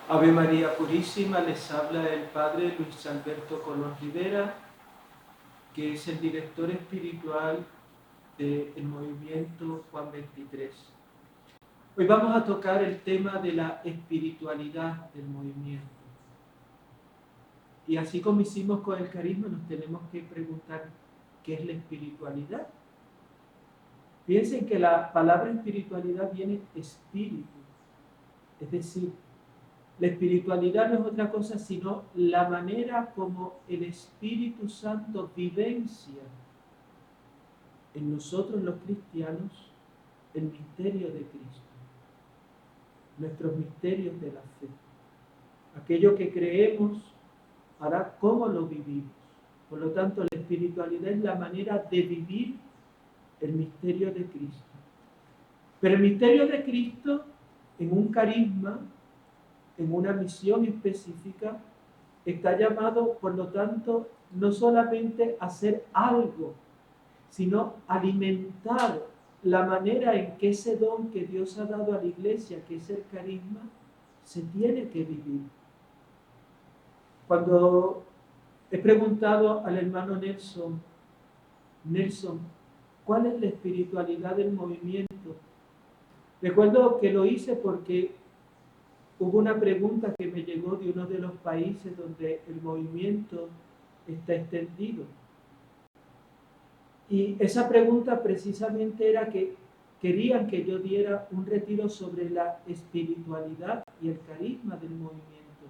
Ave María Purísima, les habla el Padre Luis Alberto Colón Rivera, que es el director espiritual del movimiento Juan 23. Hoy vamos a tocar el tema de la espiritualidad del movimiento. Y así como hicimos con el carisma, nos tenemos que preguntar qué es la espiritualidad. Piensen que la palabra espiritualidad viene espíritu, es decir, la espiritualidad no es otra cosa sino la manera como el Espíritu Santo vivencia en nosotros los cristianos el misterio de Cristo, nuestros misterios de la fe. Aquello que creemos, ahora cómo lo vivimos. Por lo tanto, la espiritualidad es la manera de vivir el misterio de Cristo. Pero el misterio de Cristo en un carisma, en una misión específica, está llamado, por lo tanto, no solamente a hacer algo, sino alimentar la manera en que ese don que Dios ha dado a la iglesia, que es el carisma, se tiene que vivir. Cuando he preguntado al hermano Nelson, ¿cuál es la espiritualidad del movimiento? Recuerdo que lo hice porque hubo una pregunta que me llegó de uno de los países donde el movimiento está extendido. Y esa pregunta precisamente era que querían que yo diera un retiro sobre la espiritualidad y el carisma del movimiento.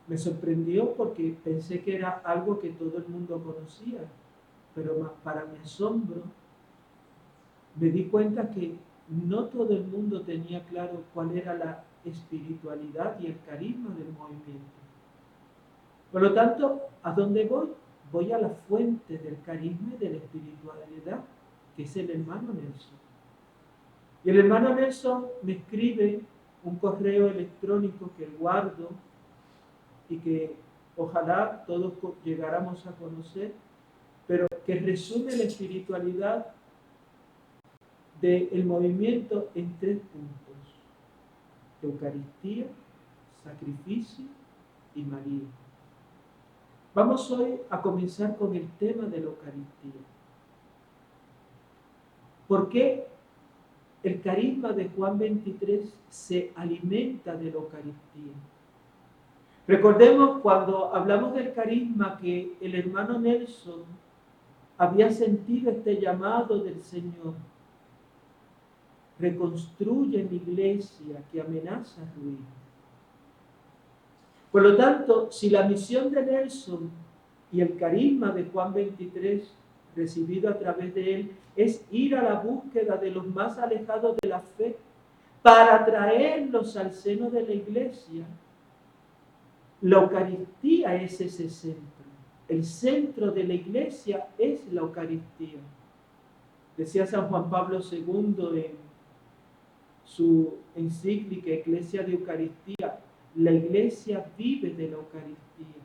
Me sorprendió porque pensé que era algo que todo el mundo conocía, pero para mi asombro me di cuenta que no todo el mundo tenía claro cuál era la espiritualidad y el carisma del movimiento. Por lo tanto, ¿a dónde voy? Voy a la fuente del carisma y de la espiritualidad, que es el hermano Nelson. Y el hermano Nelson me escribe un correo electrónico que guardo y que ojalá todos llegáramos a conocer, pero que resume la espiritualidad del movimiento en 3 puntos: Eucaristía, sacrificio y María. Vamos hoy a comenzar con el tema de la Eucaristía. ¿Por qué el carisma de Juan 23 se alimenta de la Eucaristía? Recordemos cuando hablamos del carisma que el hermano Nelson había sentido este llamado del Señor. Reconstruye la iglesia que amenaza ruina. Por lo tanto, si la misión de Nelson y el carisma de Juan 23, recibido a través de él, es ir a la búsqueda de los más alejados de la fe para traerlos al seno de la iglesia, la Eucaristía es ese centro. El centro de la iglesia es la Eucaristía. Decía San Juan Pablo II en su encíclica Ecclesia de Eucaristía: la iglesia vive de la Eucaristía,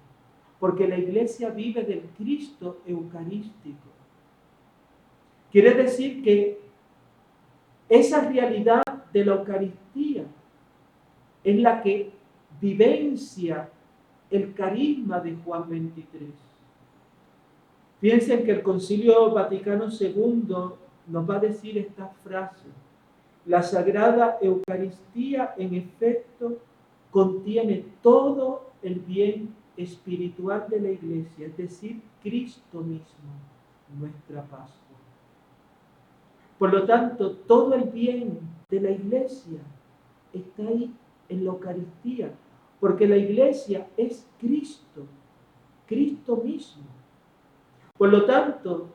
porque la iglesia vive del Cristo eucarístico. Quiere decir que esa realidad de la Eucaristía es la que vivencia el carisma de Juan 23. Piensen que el Concilio Vaticano II nos va a decir esta frase: la Sagrada Eucaristía, en efecto, contiene todo el bien espiritual de la Iglesia, es decir, Cristo mismo, nuestra Pascua. Por lo tanto, todo el bien de la Iglesia está ahí en la Eucaristía, porque la Iglesia es Cristo, Cristo mismo. Por lo tanto,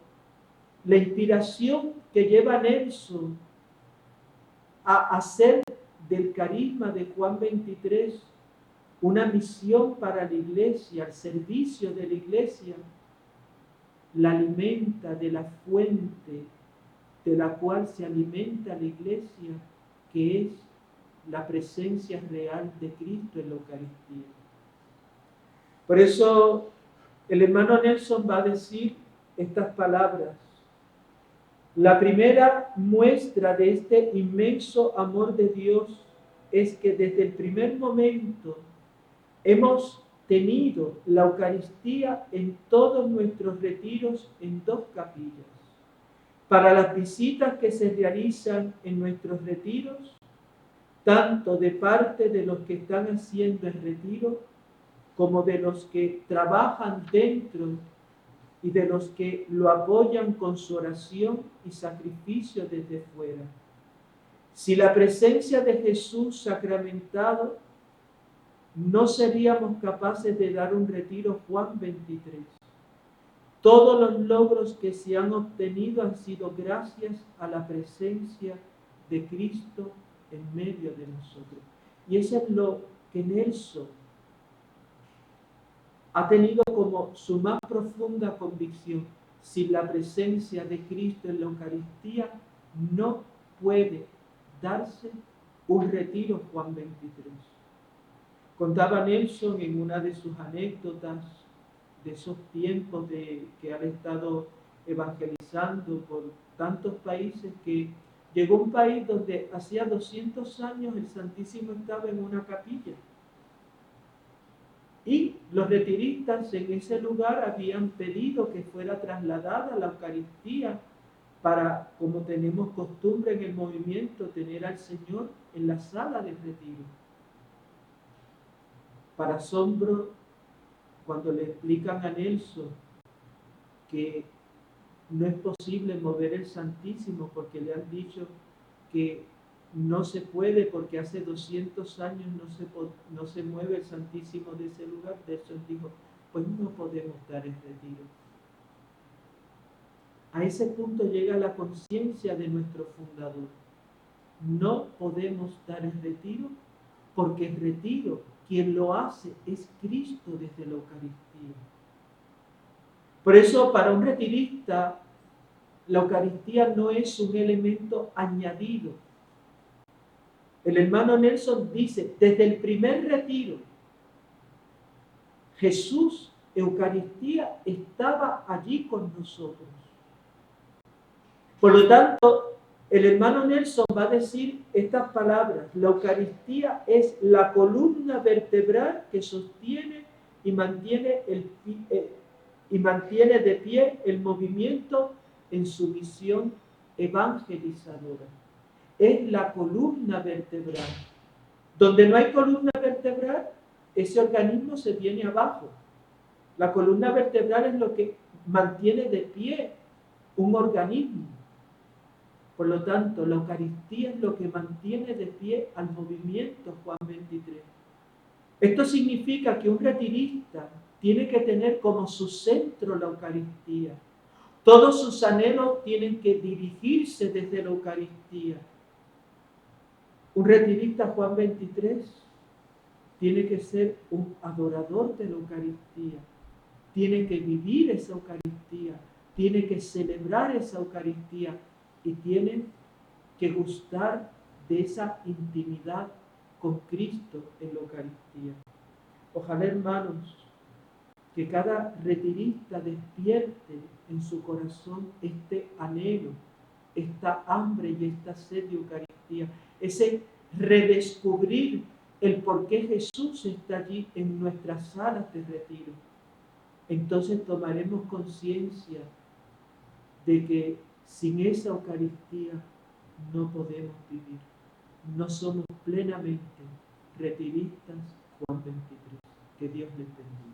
la inspiración que lleva a Nelson a hacer del carisma de Juan 23 una misión para la iglesia, al servicio de la iglesia, la alimenta de la fuente de la cual se alimenta la iglesia, que es la presencia real de Cristo en la Eucaristía. Por eso el hermano Nelson va a decir estas palabras: la primera muestra de este inmenso amor de Dios es que desde el primer momento hemos tenido la Eucaristía en todos nuestros retiros en 2 capillas. Para las visitas que se realizan en nuestros retiros, tanto de parte de los que están haciendo el retiro, como de los que trabajan dentro y de los que lo apoyan con su oración y sacrificio desde fuera. Si la presencia de Jesús sacramentado, no seríamos capaces de dar un retiro Juan 23. Todos los logros que se han obtenido han sido gracias a la presencia de Cristo en medio de nosotros. Y eso es lo que Nelson ha tenido como su más profunda convicción. Sin la presencia de Cristo en la Eucaristía, no puede darse un retiro Juan 23. Contaba Nelson en una de sus anécdotas de esos tiempos que han estado evangelizando por tantos países, que llegó un país donde hacía 200 años el Santísimo estaba en una capilla. Y los retiristas en ese lugar habían pedido que fuera trasladada la Eucaristía para, como tenemos costumbre en el movimiento, tener al Señor en la sala de retiro. Para asombro, cuando le explican a Nelson que no es posible mover el Santísimo porque le han dicho que no se puede porque hace 200 años no se mueve el Santísimo de ese lugar, Nelson dijo, pues no podemos dar el retiro. A ese punto llega la conciencia de nuestro fundador. No podemos dar el retiro porque el retiro, quien lo hace es Cristo desde la Eucaristía. Por eso, para un retirista, la Eucaristía no es un elemento añadido. El hermano Nelson dice, desde el primer retiro, Jesús, Eucaristía, estaba allí con nosotros. Por lo tanto, el hermano Nelson va a decir estas palabras: la Eucaristía es la columna vertebral que sostiene y mantiene de pie el movimiento en su misión evangelizadora. Es la columna vertebral. Donde no hay columna vertebral, ese organismo se viene abajo. La columna vertebral es lo que mantiene de pie un organismo. Por lo tanto, la Eucaristía es lo que mantiene de pie al movimiento Juan 23. Esto significa que un retirista tiene que tener como su centro la Eucaristía. Todos sus anhelos tienen que dirigirse desde la Eucaristía. Un retirista Juan 23 tiene que ser un adorador de la Eucaristía. Tiene que vivir esa Eucaristía. Tiene que celebrar esa Eucaristía. Y tiene que gustar de esa intimidad con Cristo en la Eucaristía. Ojalá, hermanos, que cada retirista despierte en su corazón este anhelo, esta hambre y esta sed de Eucaristía, ese redescubrir el por qué Jesús está allí en nuestras salas de retiro. Entonces tomaremos conciencia de que sin esa Eucaristía no podemos vivir. No somos plenamente retiristas Juan 23. Que Dios les bendiga.